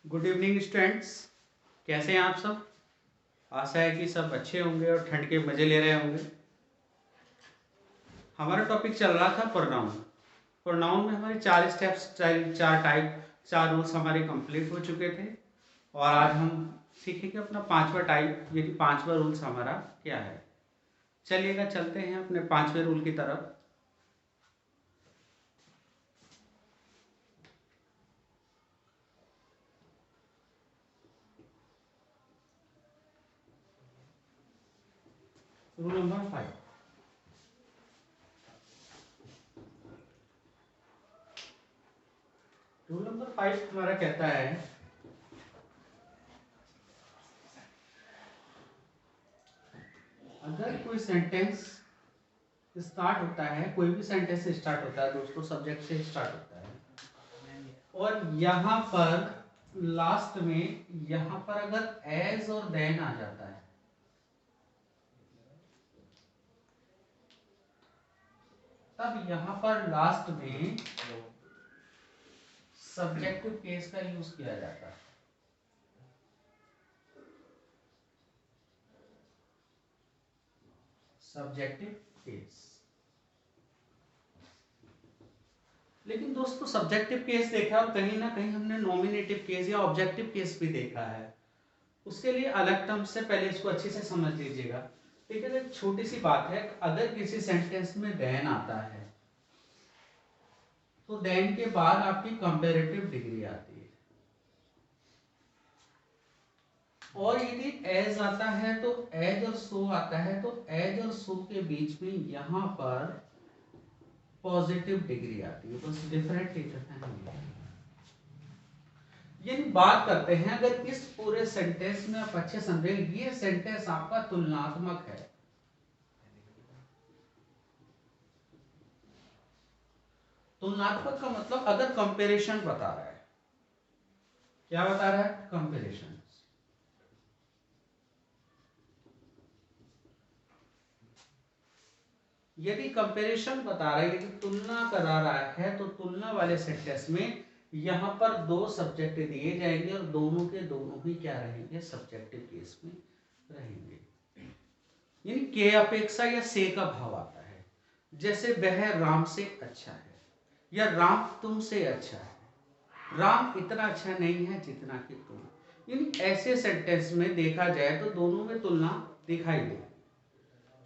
Good evening students. कैसे हैं आप सब? आशा है कि सब अच्छे होंगे और ठंड के मज़े ले रहे होंगे। हमारा टॉपिक चल रहा था प्रोनाउन। प्रोनाउन में हमारे 4 स्टेप्स, 4 टाइप, 4 रूल्स हमारे कंप्लीट हो चुके थे और आज हम सीखेंगे अपना 5वां टाइप, यानी 5वां रूल्स हमारा क्या है। चलिएगा चलते हैं अपने 5वें रूल की तरफ। Rule number 5। रूल नंबर 5 हमारा कहता है अगर कोई सेंटेंस स्टार्ट होता है, कोई भी सेंटेंस स्टार्ट होता है दोस्तों, सब्जेक्ट से स्टार्ट होता है और यहाँ पर लास्ट में यहाँ पर अगर एज और देन आ जाता है, तब यहाँ पर लास्ट में सब्जेक्टिव केस का यूज किया जाता है। Subjective case. लेकिन दोस्तों सब्जेक्टिव केस देखा और कहीं ना कहीं हमने नॉमिनेटिव केस या ऑब्जेक्टिव केस भी देखा है। उसके लिए अलग टर्म से पहले इसको अच्छे से समझ लीजिएगा। लेकिन एक छोटी सी बात है, अगर किसी सेंटेंस में देन आता है तो देन के बाद आपकी कंपैरेटिव डिग्री आती है, और यदि एज आता है तो एज और सो आता है तो एज और सो के बीच में यहां पर पॉजिटिव डिग्री आती है। बस डिफरेंट है। यानी बात करते हैं, अगर इस पूरे सेंटेंस में आप अच्छे समझे, ये सेंटेंस आपका तुलनात्मक है। तुलनात्मक का मतलब अगर कंपैरिजन बता रहा है, क्या बता रहा है? कंपैरिजन। यदि कंपैरिजन बता रहा है, यदि तुलना करा रहा है, तो तुलना वाले सेंटेंस में यहां पर 2 सब्जेक्ट दिए जाएंगे और दोनों के दोनों ही क्या रहेंगे? सब्जेक्टिव केस में रहेंगे। यानी के अपेक्षा या से का भाव आता है। जैसे वह राम से अच्छा है या राम तुमसे अच्छा है, राम इतना अच्छा नहीं है जितना कि तुम। यानी ऐसे सेंटेंस में देखा जाए तो दोनों में तुलना दिखाई दे।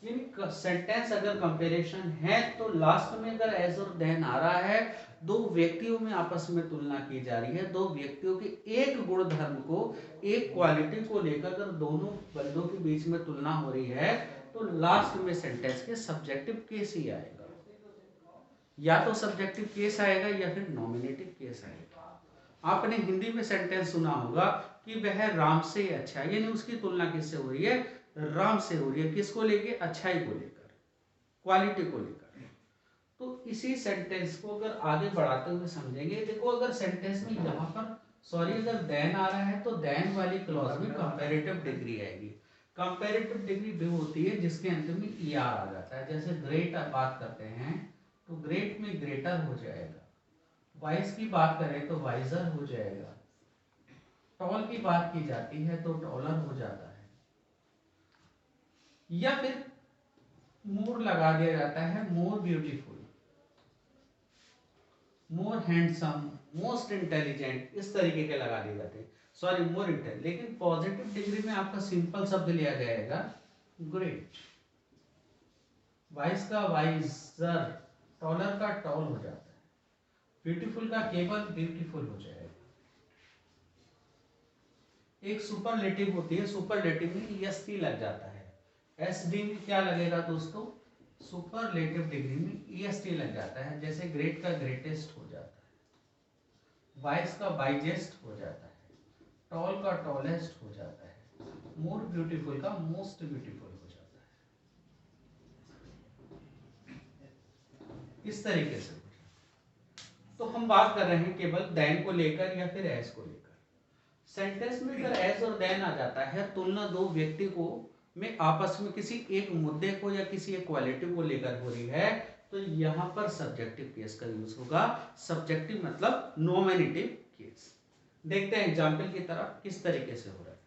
यानी सेंटेंस अगर कंपैरिजन है तो लास्ट में अगर एज और देन आ रहा है, दो व्यक्तियों में आपस में तुलना की जा रही है, दो व्यक्तियों के एक गुण धर्म को, एक क्वालिटी को लेकर अगर दोनों बंदों के बीच में तुलना हो रही है, तो लास्ट में सेंटेंस के सब्जेक्टिव केस ही आएगा। या तो सब्जेक्टिव केस आएगा या फिर नॉमिनेटिव केस आएगा। आपने हिंदी में सेंटेंस सुना होगा कि वह राम से अच्छा है, यानी उसकी तुलना किससे हो रही है? राम से हो रही है। किसको लेके? अच्छाई को लेकर, क्वालिटी को लेकर। तो इसी सेंटेंस को अगर आगे बढ़ाते हुए समझेंगे, देखो अगर सेंटेंस में यहाँ पर अगर देन आ रहा है तो देन वाली क्लॉज में कंपैरेटिव डिग्री आएगी। कंपैरेटिव डिग्री वो होती है जिसके अंत में ई आर आ जाता है। जैसे ग्रेट बात करते हैं तो ग्रेट में ग्रेटर हो जाएगा, वाइज की बात करें तो वाइजर हो जाएगा, टॉल की बात की जाती है तो टॉलर हो जाता है, या फिर मोर लगा दिया जाता है, मोर ब्यूटीफुल, मोर हैंडसम, मोस्ट इंटेलिजेंट, इस तरीके के लगा दिए जाते हैं। Sorry, more intelligent. लेकिन पॉजिटिव डिग्री में आपका सिंपल शब्द लिया जाएगा ग्रेट, वाइज का वाइजर, टॉलर का टॉल हो जाता है, ब्यूटीफुल का केवल ब्यूटीफुल हो जाएगा। एक सुपरलेटिव होती है, सुपरलेटिव में ईएसटी लग जाता है। एसडी में क्या लगेगा दोस्तों? सुपरलेटिव डिग्री में ईएसटी लग जाता है। जैसे ग्रेट का ग्रेटेस्ट हो जाता है, वाइज का वाइजेस्ट हो जाता है, टॉल का टॉलेस्ट हो जाता है, मोर ब्यूटीफुल का मोस्ट ब्यूटीफुल हो जाता है। इस तरीके से तो हम बात कर रहे हैं केवल देन को लेकर या फिर एज को लेकर। सेंटेंस में अगर एज और देन आ जाता है, तुलना दो व्यक्ति को में आपस में किसी एक मुद्दे को या किसी एक क्वालिटी को लेकर हो रही है, तो यहां पर सब्जेक्टिव केस का यूज होगा। सब्जेक्टिव मतलब नॉमिनेटिव केस। देखते हैं एग्जाम्पल की तरफ किस तरीके से हो रहा है।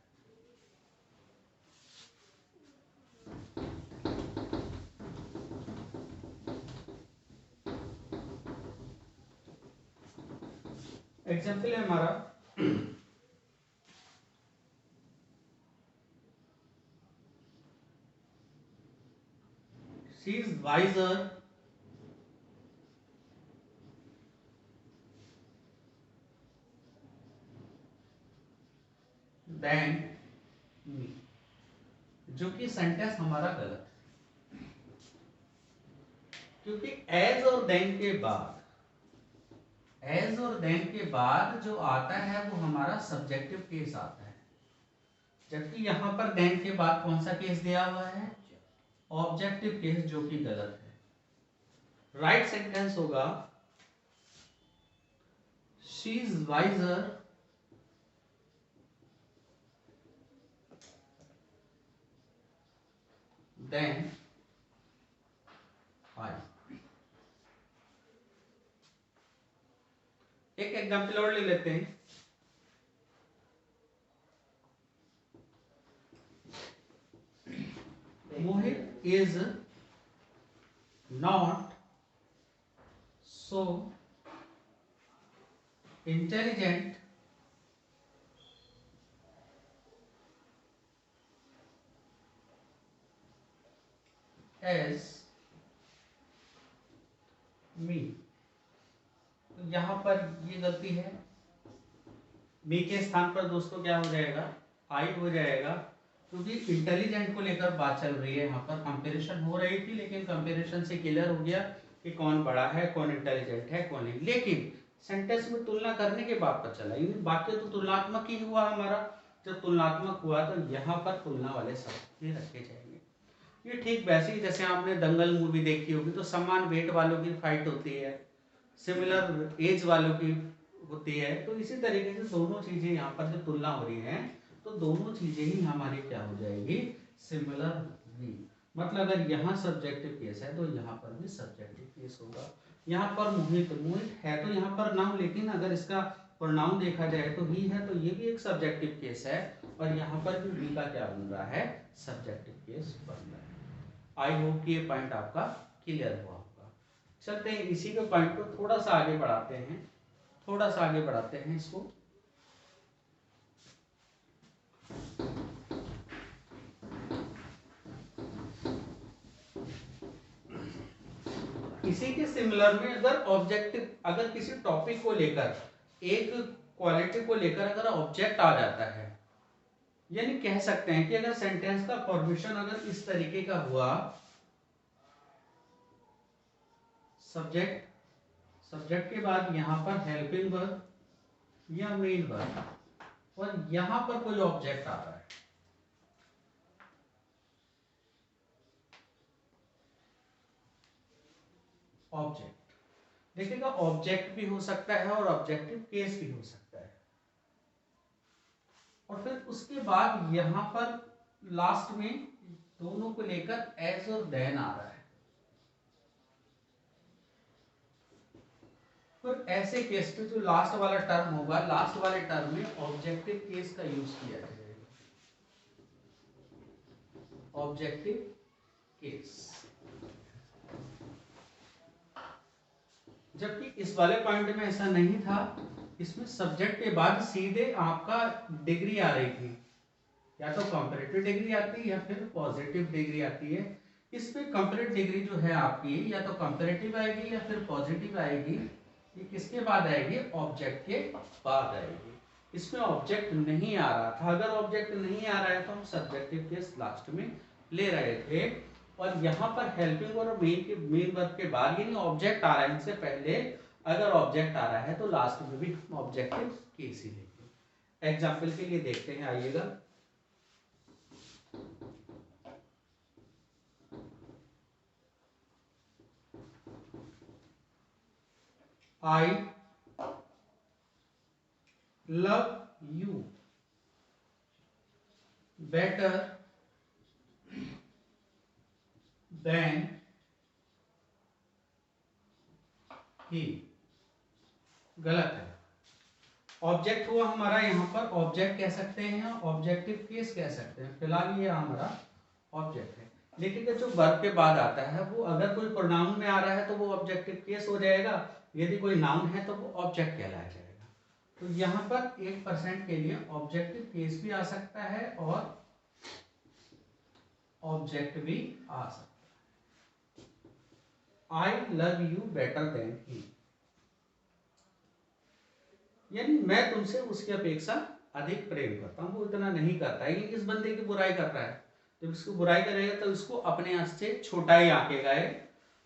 एग्जाम्पल है हमारा she is wiser than me, जो कि सेंटेंस हमारा गलत है, क्योंकि एज और देन के बाद, एज और देन के बाद जो आता है वो हमारा सब्जेक्टिव केस आता है, जबकि यहां पर देन के बाद कौन सा केस दिया हुआ है, ऑब्जेक्टिव केस, जो कि गलत है। राइट सेंटेंस होगा she is wiser than I. एक एग्जाम्पल और ले लेते हैं। Mohit is not so intelligent as me. तो यहां पर ये गलती है, मी के स्थान पर दोस्तों क्या हो जाएगा, आई हो जाएगा, क्योंकि इंटेलिजेंट को लेकर बात चल रही है। यहाँ पर कंपैरिजन हो रही थी, लेकिन कंपैरिजन से क्लियर हो गया कि कौन बड़ा है, कौन इंटेलिजेंट है, कौन नहीं। लेकिन सेंटेंस में तुलना करने के बाद पता चला ये वाक्य तो तुलनात्मक ही हुआ हमारा। जब तुलनात्मक हुआ तो यहाँ पर तुलना वाले शब्द ही रखे जाएंगे। ये ठीक वैसे ही जैसे आपने दंगल मूवी देखी होगी, तो समान वेट वालों की फाइट होती है, सिमिलर एज वालों की होती है। तो इसी तरीके से दोनों चीजें यहाँ पर जो तुलना हो रही है, तो दोनों चीजें ही हमारी क्या हो जाएगी, सिमिलर होगी। मतलब अगर यहाँ सब्जेक्टिव केस है तो यहाँ पर भी सब्जेक्टिव केस होगा। यहाँ पर मोहित, मोहित है तो यहाँ पर नाउन, लेकिन अगर इसका प्रोनाउन देखा जाए तो ही है, तो ये भी एक सब्जेक्टिव केस है। और यहाँ पर भी वी का क्या बन रहा है, सब्जेक्टिव केस बन रहा है। आई होप कि ये पॉइंट आपका क्लियर हुआ होगा। चलते हैं इसी के पॉइंट को थोड़ा सा आगे बढ़ाते हैं, थोड़ा सा आगे बढ़ाते हैं इसको। इसी के सिमिलर में अगर ऑब्जेक्टिव, अगर किसी टॉपिक को लेकर, एक क्वालिटी को लेकर अगर ऑब्जेक्ट आ जाता है, यानी कह सकते हैं कि अगर सेंटेंस का फॉर्मेशन अगर इस तरीके का हुआ, सब्जेक्ट, सब्जेक्ट के बाद यहां पर हेल्पिंग वर्ब या मेन वर्ब, और यहां पर कोई ऑब्जेक्ट आ रहा है, ऑब्जेक्ट, देखिएगा ऑब्जेक्ट भी हो सकता है और ऑब्जेक्टिव केस भी हो सकता है। और फिर उसके बाद यहां पर लास्ट में दोनों को लेकर एज और देन आ रहा है, फिर ऐसे केस पे जो लास्ट वाला टर्म होगा, लास्ट वाले टर्म में ऑब्जेक्टिव केस का यूज किया जाएगा, ऑब्जेक्टिव केस। जबकि इस वाले पॉइंट में ऐसा नहीं था, इसमें सब्जेक्ट के बाद सीधे आपका डिग्री आ रही थी, या तो कंपैरेटिव डिग्री आती है या फिर पॉजिटिव डिग्री आती है। इस पे कंपैरेटिव डिग्री जो है आपकी या तो कंपैरेटिव आएगी या फिर पॉजिटिव आएगी। ये किसके बाद आएगी, ऑब्जेक्ट के बाद आएगी। इसमें ऑब्जेक्ट नहीं आ रहा था, अगर ऑब्जेक्ट नहीं आ रहा है तो हम सब्जेक्टिव केस लास्ट में ले रहे थे। और यहाँ पर हेल्पिंग और मेन वर्ब के बाद, यानी ऑब्जेक्ट आ रहा है इनसे पहले, अगर ऑब्जेक्ट आ रहा है तो लास्ट में भी हम ऑब्जेक्टिव केस ही लेंगे। एग्जाम्पल के लिए देखते हैं, आइएगा। I love you better than he, गलत है। ऑब्जेक्ट हुआ हमारा यहाँ पर ऑब्जेक्ट कह सकते हैं, ऑब्जेक्टिव केस कह सकते हैं। फिलहाल ये हमारा ऑब्जेक्ट है। देखिएगा जो वर्ब के बाद आता है वो अगर कोई प्रोनाउन में आ रहा है तो वो ऑब्जेक्टिव केस हो जाएगा, यदि कोई नाउन है तो वो ऑब्जेक्ट कहलाया जाएगा। तो यहाँ पर 8% के लिए ऑब्जेक्टिव केस भी आ सकता है और ऑब्जेक्ट भी आ सकता है। I love you better than he, यानी मैं तुमसे उसकी अपेक्षा अधिक प्रेम करता हूँ, वो इतना नहीं करता है, ये इस बंदे की बुराई कर रहा है। जब इसको बुराई करेगा तो इसको अपने आप से छोटा ही आंकेगा है।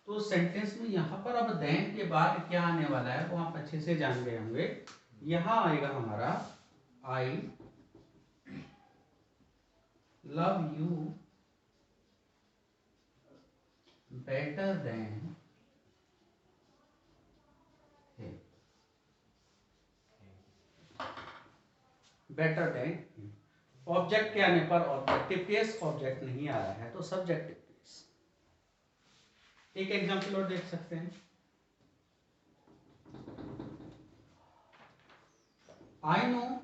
तो सेंटेंस में यहाँ पर अब देन के बाद क्या आने वाला है वो आप अच्छे से जान गए होंगे। यहाँ आएगा हमारा आई love you better then better than. Object के आने पर ऑब्जेक्टिव केस, ऑब्जेक्ट नहीं आ रहा है तो सब्जेक्टिव केस। एक एग्जांपल और देख सकते हैं। I know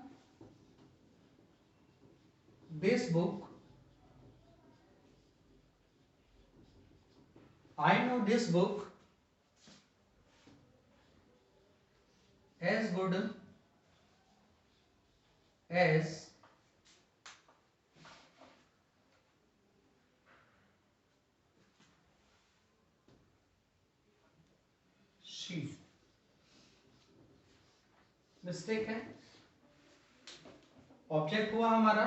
this book. I know this book as good as she. Mistake है। ऑब्जेक्ट हुआ हमारा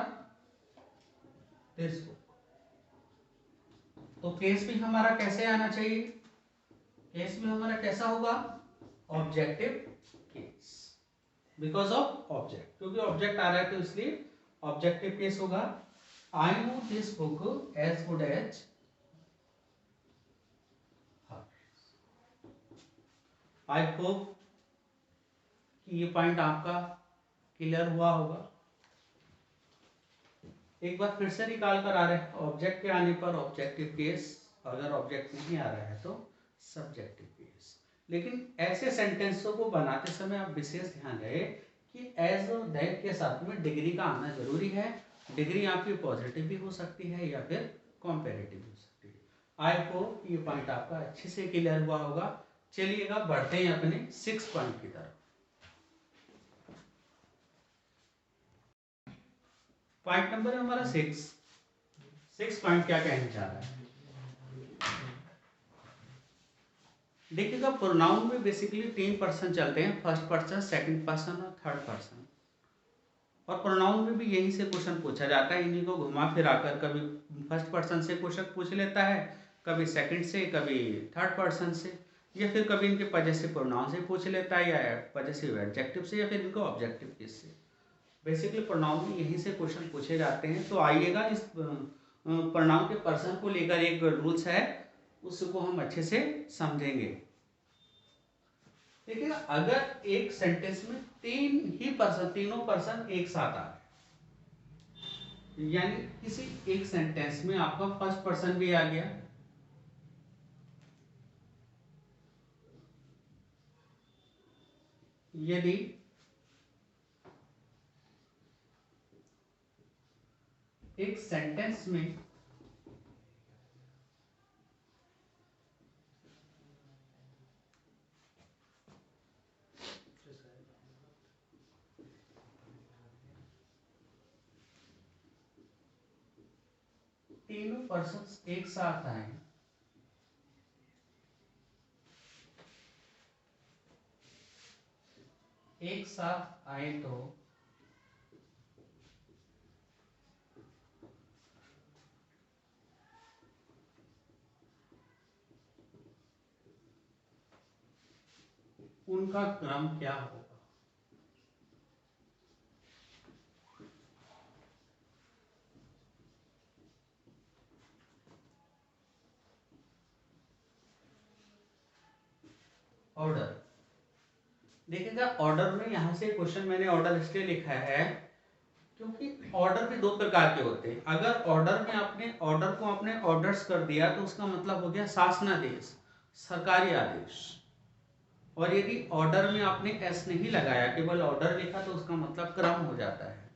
दिस बुक, तो केस भी हमारा कैसे आना चाहिए? केस भी हमारा कैसा होगा? Objective case, because of object, क्योंकि ऑब्जेक्ट आ रहा है तो इसलिए ऑब्जेक्टिव केस होगा। I know this book as good as. I hope कि ये पॉइंट आपका क्लियर हुआ होगा। एक बार फिर से निकाल कर आ रहे हैं। ऑब्जेक्ट के आने पर ऑब्जेक्टिव केस, अगर ऑब्जेक्ट नहीं आ रहा है तो सब्जेक्टिव केस। लेकिन ऐसे सेंटेंसों को बनाते समय आप विशेष ध्यान रहे कि एज और दैट के साथ में डिग्री का आना जरूरी है। डिग्री आपकी पॉजिटिव भी हो सकती है या फिर कॉम्पेरेटिव हो सकती है। आई होप ये पॉइंट आपका अच्छे से क्लियर हुआ होगा। चलिएगा बढ़ते हैं अपने 6 पॉइंट की तरफ। पॉइंट नंबर है हमारा 6 पॉइंट क्या कहना चाह रहा है? देखिएगा प्रोनाउन में बेसिकली 3 पर्सन चलते हैं, फर्स्ट पर्सन, सेकंड पर्सन और थर्ड पर्सन। और प्रोनाउन में भी यही से क्वेश्चन पूछा जाता है। इन्हीं को घुमा फिरा कर कभी फर्स्ट पर्सन से क्वेश्चन पूछ लेता है, कभी सेकंड से, कभी थर्ड पर्सन से, या फिर कभी इनके पजेसिव प्रोनाउन से पूछ लेता है, या पजेसिव एडजेक्टिव से, या फिर इनको ऑब्जेक्टिव केस से। बेसिकली प्रोनाउन में यही से क्वेश्चन पूछे जाते हैं। तो आइएगा इस प्रोनाउन के पर्सन को लेकर एक रूल्स है, उसको हम अच्छे से समझेंगे। देखिए अगर एक सेंटेंस में तीनों पर्सन एक साथ आ रहे, यानी किसी एक सेंटेंस में आपका फर्स्ट पर्सन भी आ गया, यदि एक सेंटेंस में तीनों पर्सन एक साथ आए, तो उनका क्रम क्या होगा? ऑर्डर। देखिएगा ऑर्डर में यहां से क्वेश्चन मैंने ऑर्डर इसलिए लिखा है क्योंकि ऑर्डर भी 2 प्रकार के होते हैं। अगर ऑर्डर में आपने ऑर्डर को आपने ऑर्डर्स कर दिया तो उसका मतलब हो गया शासनादेश, सरकारी आदेश। और यदि ऑर्डर में आपने एस नहीं लगाया, केवल ऑर्डर लिखा, तो उसका मतलब क्रम हो जाता है।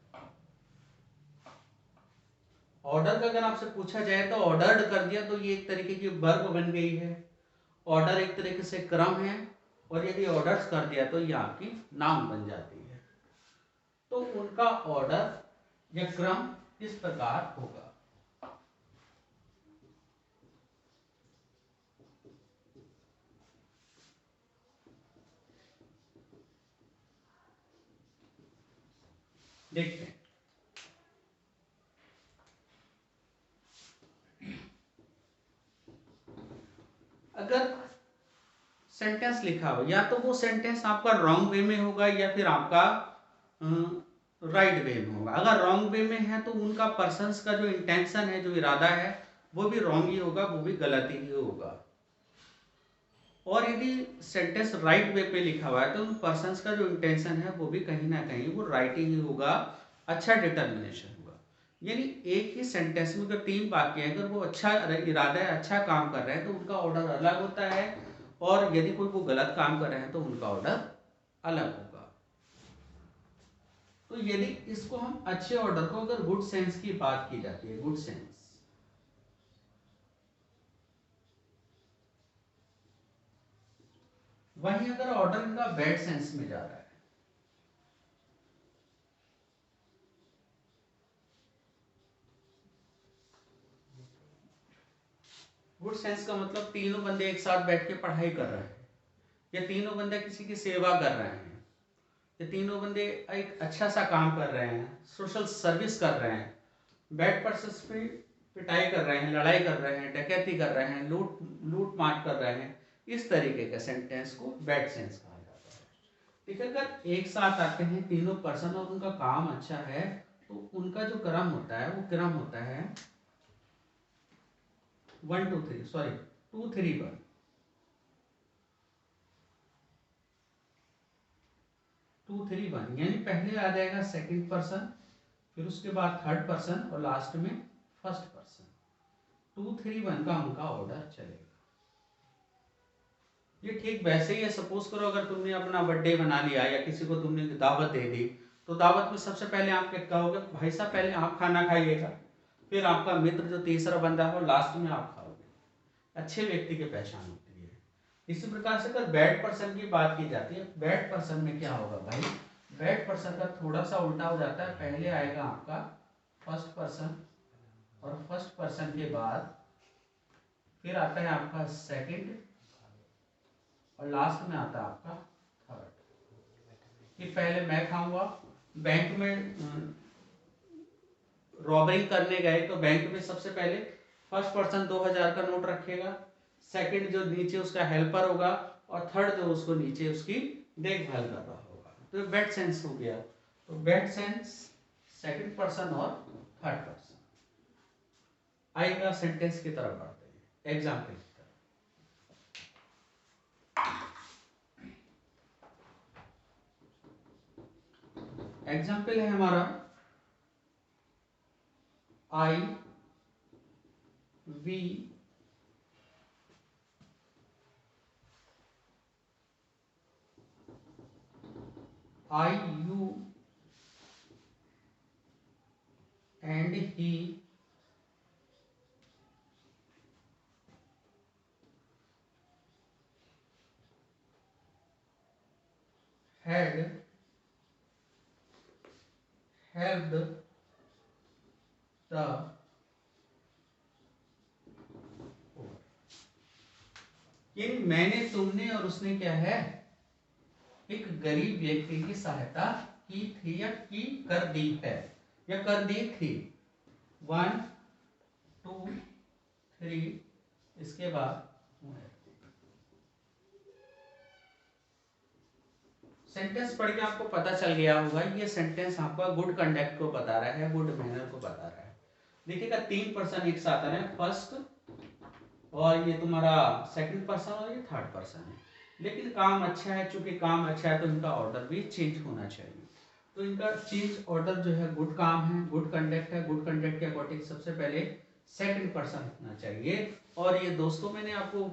ऑर्डर का अगर आपसे पूछा जाए तो ऑर्डर्ड कर दिया तो ये एक तरीके की वर्ब बन गई है। ऑर्डर एक तरीके से क्रम है, और यदि ऑर्डर्स कर दिया तो ये आपकी नाउन बन जाती है। तो उनका ऑर्डर या क्रम किस प्रकार होगा? देखते हैं। अगर सेंटेंस लिखा हो, या तो वो सेंटेंस आपका रॉन्ग वे में होगा या फिर आपका राइट वे में होगा। अगर रॉन्ग वे में है तो उनका पर्सन्स का जो इंटेंशन है, जो इरादा है, वो भी रॉन्ग ही होगा, वो भी गलत ही होगा। और यदि सेंटेंस राइट वे पे लिखा हुआ है तो उन पर्सन्स का जो इंटेंशन है वो भी कहीं ना कहीं वो राइट ही होगा, अच्छा डिटर्मिनेशन होगा। यानी एक ही सेंटेंस में अगर 3 वाक्य है, अगर वो अच्छा इरादा है, अच्छा काम कर रहे हैं, तो उनका ऑर्डर अलग होता है, और यदि कोई वो गलत काम कर रहे हैं तो उनका ऑर्डर अलग होगा। तो यदि इसको हम अच्छे ऑर्डर को, अगर गुड सेंस की बात की जाती है, गुड सेंस, वहीं अगर ऑर्डर इनका बैड सेंस में जा रहा है, गुड सेंस का मतलब तीनों बंदे एक साथ बैठ के पढ़ाई कर रहे हैं, या तीनों बंदे किसी की सेवा कर रहे हैं, ये तीनों बंदे एक अच्छा सा काम कर रहे हैं, सोशल सर्विस कर रहे हैं, बैड पर्सन्स पे पिटाई कर रहे हैं, लड़ाई कर रहे हैं, डकैती कर रहे हैं, लूट मार कर रहे हैं, इस तरीके के सेंटेंस को बैड सेंस कहा जाता है। देखिए, अगर एक साथ आते हैं तीनों पर्सन और उनका काम अच्छा है, तो उनका जो क्रम होता है वो क्रम होता है 1 2 3, सॉरी 2 3 1, 2 3 1, यानी पहले आ जाएगा सेकंड पर्सन, फिर उसके बाद थर्ड पर्सन, और लास्ट में फर्स्ट पर्सन। 2 3 1 का उनका ऑर्डर चलेगा। ये ठीक वैसे ही है, सपोज करो अगर तुमने अपना बर्थडे बना लिया या किसी को तुमने दावत दे दी, तो दावत में सबसे पहले आप क्या कहोगे? भाई साहब पहले आप खाना खाइएगा, फिर आपका मित्र जो तीसरा बंदा हो, लास्ट में आप खाओगे। अच्छे व्यक्ति की पहचान होती है। इसी प्रकार से अगर बैड पर्सन की बात की जाती है, बैड पर्सन में क्या होगा भाई? बैड पर्सन का थोड़ा सा उल्टा हो जाता है, पहले आएगा आपका फर्स्ट पर्सन, और फर्स्ट पर्सन के बाद फिर आता है आपका सेकंड, और लास्ट में आता है आपका थर्ड। कि पहले मैं खाऊंगा, बैंक में रॉबरिंग करने गए तो बैंक में सबसे पहले फर्स्ट पर्सन 2000 का नोट रखेगा, सेकंड जो नीचे उसका हेल्पर होगा, और थर्ड जो उसको नीचे उसकी देखभाल कर रहा होगा। तो बैड सेंस हो गया। तो बैड सेंस, सेकंड पर्सन और थर्ड पर्सन। आएगा सेंटेंस की तरफ बढ़ते हैं, एग्जाम्पल की तरफ। एग्जाम्पल है हमारा आई we I, you and he had helped the poor। यानी मैंने, तुमने और उसने क्या है, एक गरीब व्यक्ति की सहायता की थी, या की कर दी है, या कर दी थी। 1 2 3, इसके बाद सेंटेंस पढ़ के आपको पता चल गया होगा, ये सेंटेंस आपका गुड कंडक्ट को बता रहा है, गुड मैनर को बता रहा है। देखिएगा 3 पर्सन एक साथ आ रहे हैं, फर्स्ट, और ये तुम्हारा सेकंड पर्सन, और ये थर्ड पर्सन है। लेकिन काम अच्छा है, चूंकि काम अच्छा है तो इनका ऑर्डर भी चेंज होना चाहिए। तो इनका चेंज ऑर्डर जो है गुड काम है, गुड कंडक्ट है। गुड कंडक्ट के अकॉर्डिंग सबसे पहले सेकंड पर्सन होना चाहिए। और ये दोस्तों मैंने आपको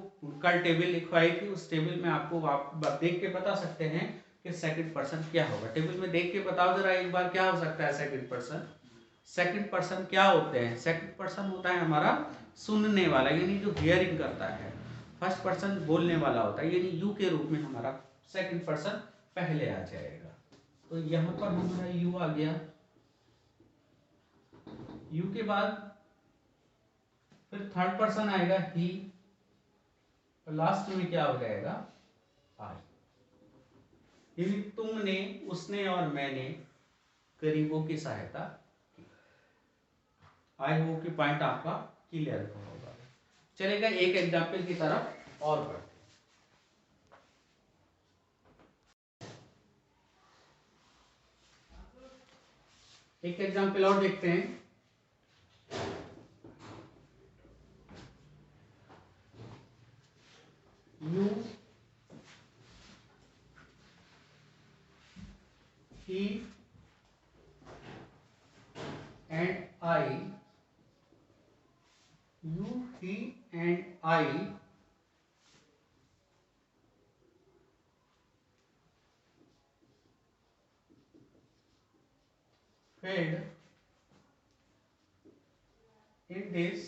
कल टेबल लिखवाई थी, उस टेबल में आपको आप देख के बता सकते हैं कि सेकंड पर्सन क्या होगा। टेबल में देख के बताओ जरा एक बार, क्या हो सकता है सेकंड पर्सन। सेकंड पर्सन क्या होते हैं? सेकंड पर्सन होता है हमारा सुनने वाला, यानी जो हियरिंग करता है। फर्स्ट पर्सन बोलने वाला होता है, यानी यू के रूप में हमारा सेकंड पर्सन पहले आ जाएगा। तो यहाँ पर हमारा यू आ गया। यू के बाद फिर थर्ड पर्सन आएगा ही, और लास्ट में क्या हो जाएगा? आई। यानी तुमने, उसने और मैंने गरीबों की सहायता की। आई होप कि पॉइंट आपका क्लियर होगा। चलेगा एक एग्जाम्पल की तरफ और बढ़ते। एक एग्जाम्पल और देखते हैं। You, he and I, you, he and I failed in this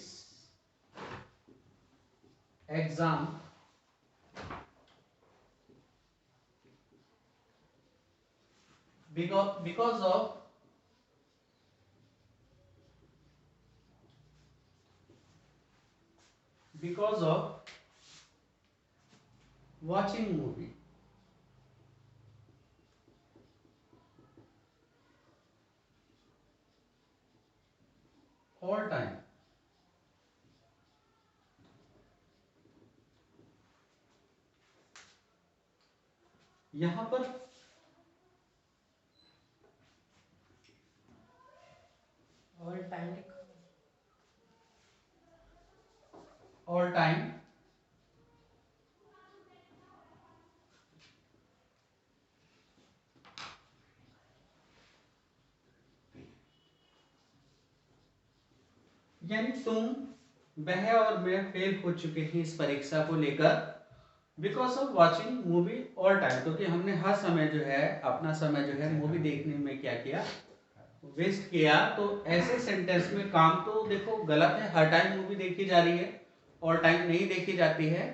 exam because of watching movie all time। यहां पर ऑल टाइम, ऑल टाइम यानी तुम, वह और मैं फेल हो चुके हैं इस परीक्षा को लेकर because of watching movie all time, क्योंकि हमने हर समय जो है अपना समय जो है मूवी देखने में क्या किया, वेस्ट किया। तो ऐसे सेंटेंस में काम तो देखो गलत है, हर टाइम मूवी देखी जा रही है, ऑल टाइम नहीं देखी जाती है।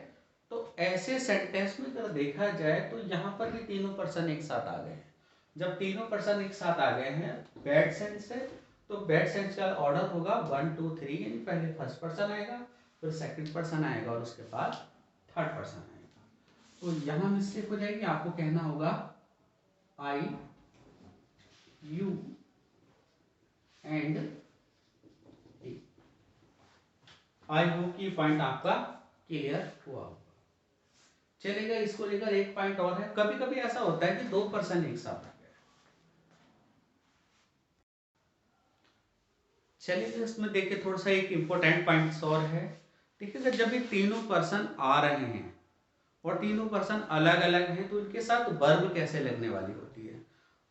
तो ऐसे सेंटेंस में अगर देखा जाए तो यहाँ पर भी तीनों पर्सन एक साथ आ गए हैं। जब तीनों पर्सन एक साथ आ गए हैं बैड सेंस से, तो बैड सेंस का ऑर्डर होगा 1 2 3, यानी पहले फर्स्ट पर्सन आएगा, फिर सेकंड पर्सन आएगा और उसके बाद थर्ड पर्सन आएगा। तो यहाँ मिस्टेक हो जाएगी, आपको कहना होगा I, you and he. I hope कि पॉइंट आपका क्लियर हुआ होगा। चलेगा, इसको लेकर एक पॉइंट और है। कभी कभी ऐसा होता है कि दो पर्सन एक साथ आ गए। चलिए इसमें देखिए थोड़ा सा एक इम्पोर्टेंट पॉइंट और है। देखिए जब ये तीनों पर्सन आ रहे हैं और तीनों पर्सन अलग अलग हैं, तो इनके साथ वर्ब कैसे लगने वाली होती है।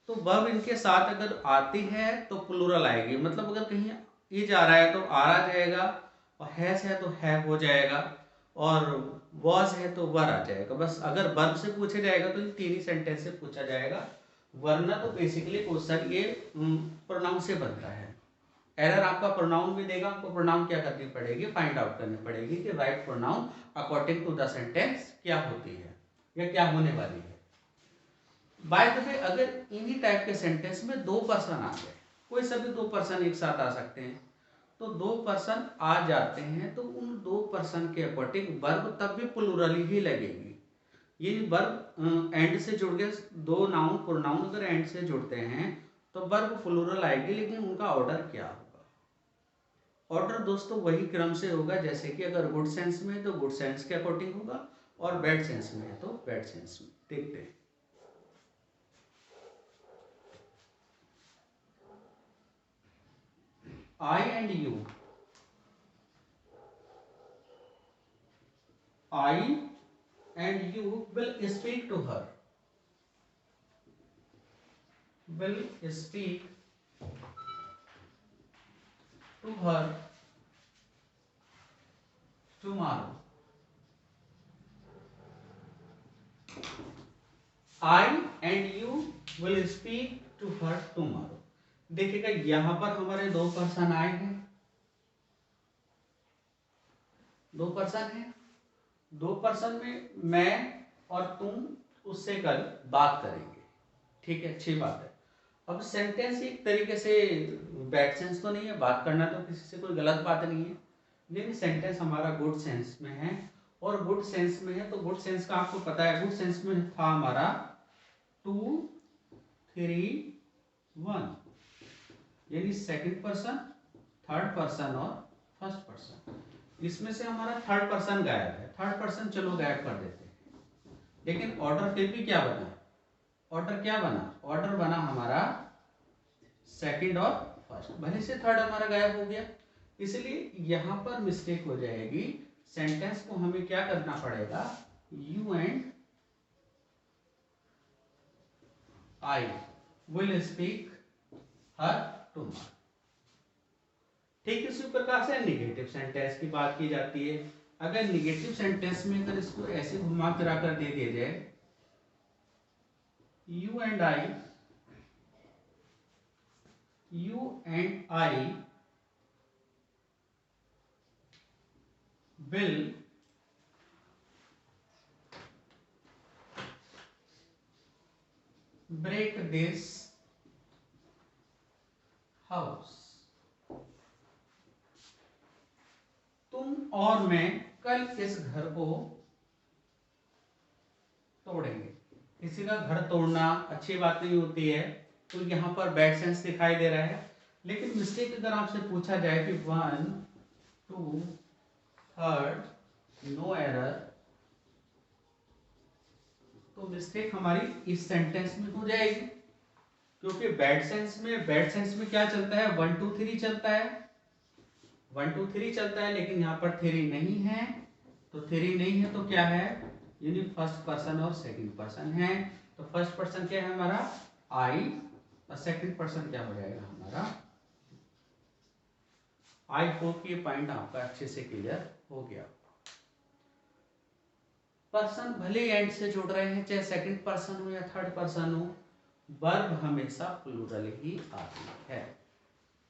तो वर्ब इनके साथ अगर आती है तो प्लूरल आएगी, मतलब अगर कहीं ये जा रहा है तो आ जाएगा, और हैज है तो है हो जाएगा, और वॉज है तो वर आ जाएगा। बस अगर वर्ब से पूछा जाएगा तो इन तीन ही सेंटेंस से पूछा जाएगा, वरना तो बेसिकली क्वेश्चन ये प्रोनाउन से बनता है। एरर आपका प्रोनाउन भी देगा, आपको प्रोनाउन क्या करनी पड़ेगी, फाइंड आउट करनी पड़ेगी कि right pronoun according to the sentence क्या होती है या क्या होने वाली है। बाय द वे अगर इन्हीं टाइप के सेंटेंस में दो पर्सन आ गए, कोई सभी दो पर्सन एक साथ आ सकते हैं, तो दो पर्सन आ जाते हैं तो उन दो पर्सन के अकॉर्डिंग वर्ब तब भी प्लूरल ही लगेगी। ये वर्ब एंड से जुड़ गए, दो नाउन प्रोनाउन अगर एंड से जुड़ते हैं तो वर्ब प्लूरल आएगी, लेकिन उनका ऑर्डर क्या होगा। ऑर्डर दोस्तों वही क्रम से होगा, जैसे कि अगर गुड सेंस में है तो गुड सेंस के अकॉर्डिंग होगा, और बैड सेंस में है तो बैड सेंस में। देखते हैं I and you, I and you will speak to her, will speak to her tomorrow, I and you will speak to her tomorrow. देखिएगा यहां पर हमारे दो पर्सन आए हैं, दो पर्सन हैं, दो पर्सन में मैं और तुम उससे कल बात करेंगे, ठीक है, अच्छी बात है। अब सेंटेंस एक तरीके से बैड सेंस तो नहीं है, बात करना तो किसी से कोई गलत बात नहीं है, लेकिन सेंटेंस हमारा गुड सेंस में है, और गुड सेंस में है तो गुड सेंस का आपको पता है, गुड सेंस में था हमारा 2 3 1, यानी सेकंड पर्सन, थर्ड पर्सन और फर्स्ट पर्सन। इसमें से हमारा थर्ड पर्सन गायब है, थर्ड पर्सन चलो गायब कर देते हैं, लेकिन ऑर्डर फिर भी क्या बना, ऑर्डर क्या बना, ऑर्डर बना हमारा सेकंड और फर्स्ट, भले से थर्ड हमारा गायब हो गया, इसलिए यहां पर मिस्टेक हो जाएगी। सेंटेंस को हमें क्या करना पड़ेगा, you and I will speak her tomorrow. ठीक इसी प्रकार से निगेटिव सेंटेंस की बात की जाती है। अगर निगेटिव सेंटेंस में अगर इसको ऐसे घुमा फिरा कर दे दिया जाए, you and I, you and I will break this house। तुम और मैं कल इस घर को तोड़ेंगे। किसी का घर तोड़ना अच्छी बात नहीं होती है, तो यहाँ पर बैड सेंस दिखाई दे रहा है, लेकिन मिस्टेक अगर आपसे पूछा जाए कि 1 2 3 नो एरर, तो मिस्टेक हमारी इस सेंटेंस में हो जाएगी, क्योंकि बैड सेंस में क्या चलता है, 1 2 3 चलता है, 1 2 3 चलता है, लेकिन यहाँ पर 3 नहीं है, तो 3 नहीं है तो क्या है, यानी फर्स्ट पर्सन और सेकंड पर्सन है। तो फर्स्ट पर्सन क्या है हमारा आई, और सेकंड पर्सन क्या हो जाएगा हमारा। आई होप ये पॉइंट आपका अच्छे से क्लियर हो गया। पर्सन भले एंड से जुड़ रहे हैं, चाहे सेकंड पर्सन हो या थर्ड पर्सन हो, वर्ब हमेशा प्लूरल ही आती है।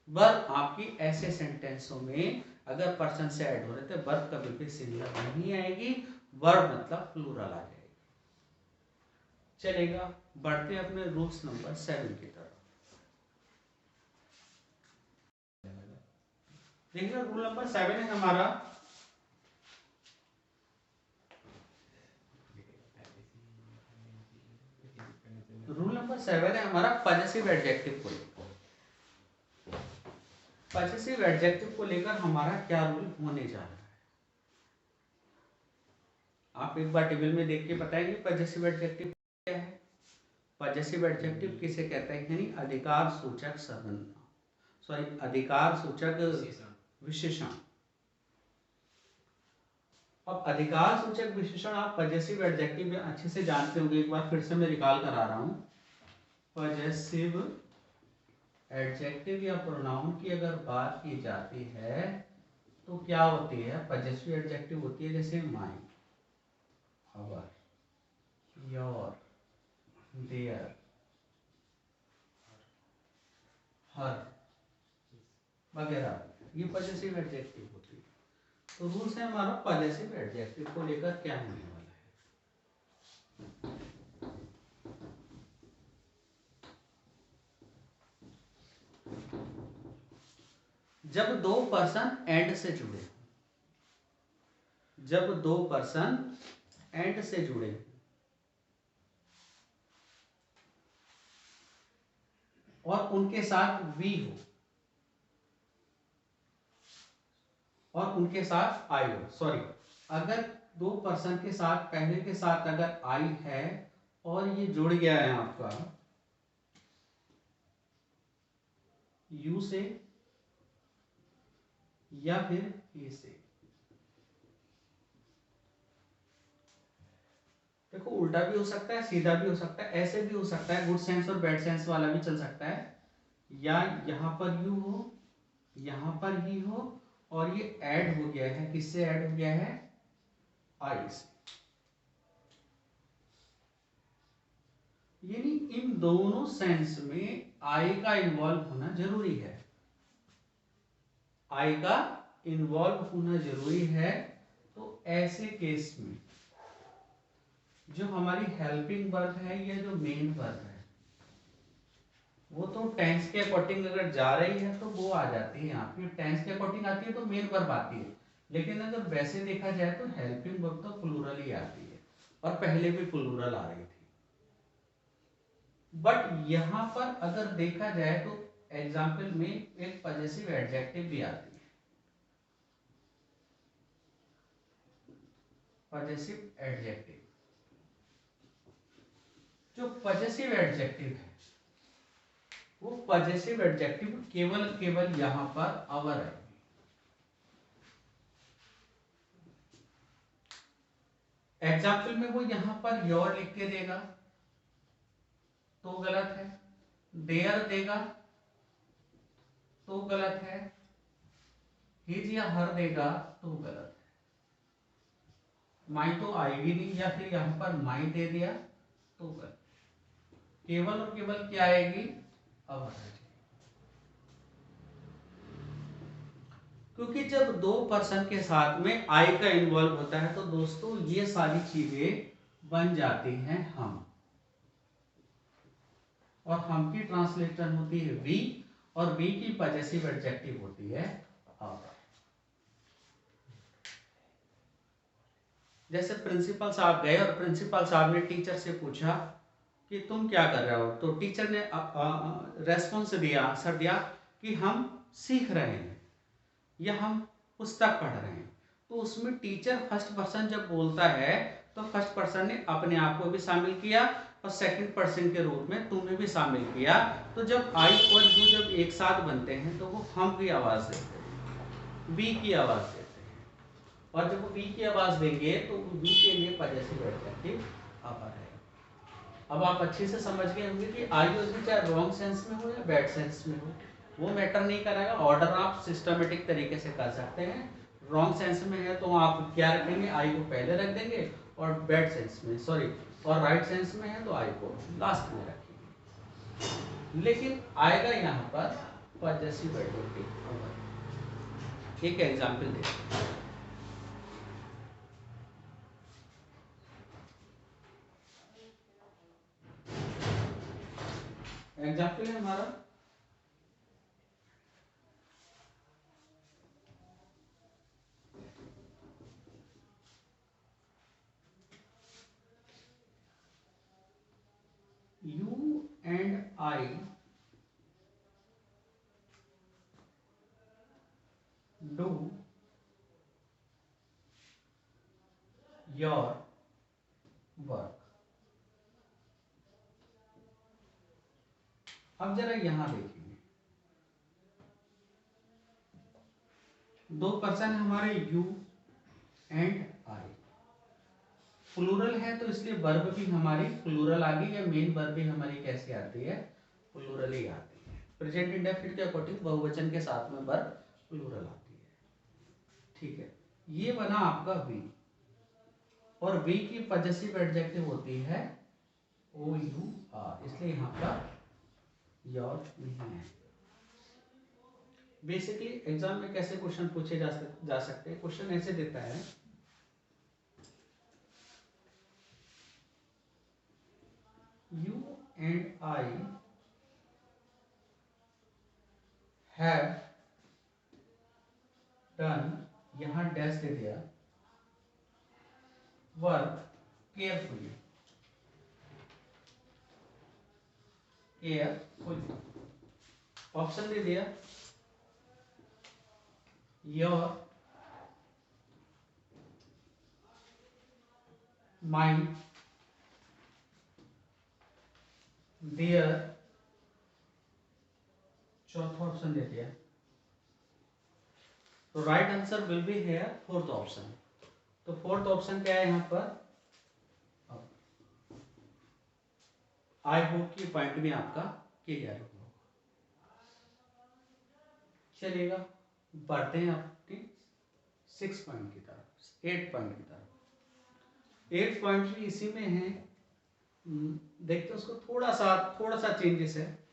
वर्ब आपकी ऐसे सेंटेंसों में अगर पर्सन से ऐड हो रहे थे, वर्ब कभी भी सिंगुलर नहीं आएगी, वर्ब मतलब प्लूरल आ जाएगी। चलेगा, बढ़ते अपने रूल्स नंबर 7 की तरफ। देखिए रूल नंबर 7 है हमारा, रूल नंबर 7 है हमारा पजेसिव एडजेक्टिव को लेकर। पजेसिव एडजेक्टिव को लेकर हमारा क्या रूल होने जा रहा है, आप एक बार टेबल में देख के बताएंगे पजेसिव एडजेक्टिव क्या है। पजेसिव एडजेक्टिव किसे कहते हैं, यानी अधिकार सूचक सर्वनाम, सॉरी अधिकार सूचक विशेषण। अब अधिकार सूचक विशेषण आप पजेसिव एडजेक्टिव में अच्छे से जानते होंगे, एक बार फिर से मैं रिकॉल करा रहा हूं। पजेसिव एडजेक्टिव या प्रोनाउन की अगर बात की जाती है तो क्या होती है, पजेसिव एडजेक्टिव होती है जैसे माई, आवर, योर, देयर, हर वगैरह, ये पजेसिव एडजेक्टिव होती है। तो रूल्स है हमारा पजेसिव एडजेक्टिव को लेकर क्या होने वाला है। जब दो पर्सन एंड से जुड़े, जब दो पर्सन एंड से जुड़े और उनके साथ वी हो और उनके साथ आई हो, सॉरी, अगर दो पर्सन के साथ पहले के साथ अगर आई है और ये जुड़ गया है आपका यू से या फिर ही से, देखो उल्टा भी हो सकता है, सीधा भी हो सकता है, ऐसे भी हो सकता है, गुड सेंस और बैड सेंस वाला भी चल सकता है, या यहां पर यू हो, यहां पर ही हो और ये ऐड हो गया है, किससे ऐड हो गया है? आई से। यानी इन दोनों सेंस में आई का इन्वॉल्व होना जरूरी है, आई का इन्वॉल्व होना जरूरी है। तो ऐसे केस में जो हमारी हेल्पिंग वर्ब है या जो मेन वर्ब है वो तो टेंस के अकॉर्डिंग अगर जा रही है तो वो आ जाती है यहाँ पे, टेंस के अकॉर्डिंग आती है तो मेन वर्ब आती है। लेकिन अगर वैसे देखा जाए तो हेल्पिंग वर्ब तो प्लूरल ही आती है, और पहले भी प्लूरल आ रही थी। बट यहां पर अगर देखा जाए तो एग्जाम्पल में एक पॉजेसिव एडजेक्टिव भी आती है, पॉजेसिव एडजेक्टिव। जो पॉजेसिव एडजेक्टिव है वो पॉजेसिव एडजेक्टिव केवल केवल यहां पर अवर है। एग्जाम्पल में वो यहां पर योर लिख के देगा तो गलत है, देयर देगा तो गलत है, हिज या हर देगा तो गलत है, माई तो आएगी नहीं, या फिर यहां पर माई दे दिया तो गलत। केवल और केवल क्या आएगी? अवर आएगी। क्योंकि जब दो पर्सन के साथ में आई का इन्वॉल्व होता है तो दोस्तों ये सारी चीजें बन जाती हैं हम, और हम की ट्रांसलेशन होती है वी, और वी की पॉजेसिव एडजेक्टिव होती है आवर। जैसे प्रिंसिपल साहब गए और प्रिंसिपल साहब ने टीचर से पूछा कि तुम क्या कर रहे हो, तो टीचर ने रेस्पॉन्स दिया, आंसर दिया कि हम सीख रहे हैं या हम पुस्तक पढ़ रहे हैं। तो उसमें टीचर फर्स्ट पर्सन जब बोलता है तो फर्स्ट पर्सन ने अपने आप को भी शामिल किया और सेकंड पर्सन के रूप में तुम्हें भी शामिल किया। तो जब आई और यू जब एक साथ बनते हैं तो वो हम की आवाज देते हैं, बी की आवाज देते हैं, और जब वो बी की आवाज देंगे तो बी के लिए पॉजेसिव एडजेक्टिव अवर है। अब आप अच्छे से समझ गए होंगे कि आई यूज चाहे रॉन्ग सेंस में हो या बैड सेंस में हो, वो मैटर नहीं करेगा। ऑर्डर आप सिस्टमेटिक तरीके से कर सकते हैं। रॉन्ग सेंस में है तो आप क्या रखेंगे? आई को पहले रख देंगे, और बैड सेंस में सॉरी और राइट सेंस में है तो आई को लास्ट में रखेंगे। लेकिन आएगा यहाँ पर पॉजेसिव एडजेक्टिव अवर। एक एग्जांपल देखते हैं। एग्जांपल है हमारा you and I do your work। अब जरा यहां देखेंगे, दो पर्सन हमारे यू एंड आई, प्लूरल है तो इसलिए वर्ब भी हमारी प्लूरल आ गई, या मेन वर्ब भी हमारी कैसी आती है? प्लूरल ही आती है। प्रेजेंट इंडेफिनिट के अकॉर्डिंग बहुवचन के साथ में वर्ब प्लूरल आती है। ठीक है, ये बना आपका वी, और वी की पॉजेसिव एडजेक्टिव होती है ओ यू आर, इसलिए यहाँ पर योर नहीं है। बेसिकली एग्जाम में कैसे क्वेश्चन पूछे जा सकते हैं? क्वेश्चन ऐसे देता है, you and I have done, यहां डैश दे दिया, वर्क केयरफुली, केयरफुली ऑप्शन दे दिया, योर, माइंड, देयर, चौथा ऑप्शन दे दिया। तो right answer will be here fourth option. तो फोर्थ ऑप्शन क्या है यहाँ पर? आई होप कि पॉइंट भी आपका क्लियर होगा। चलेगा। बढ़ते हैं अपने 6 पॉइंट की तरफ, 8 पॉइंट की तरफ। 8 पॉइंट भी इसी में है। देखते हैं उसको थोड़ा सा चेंजेस है।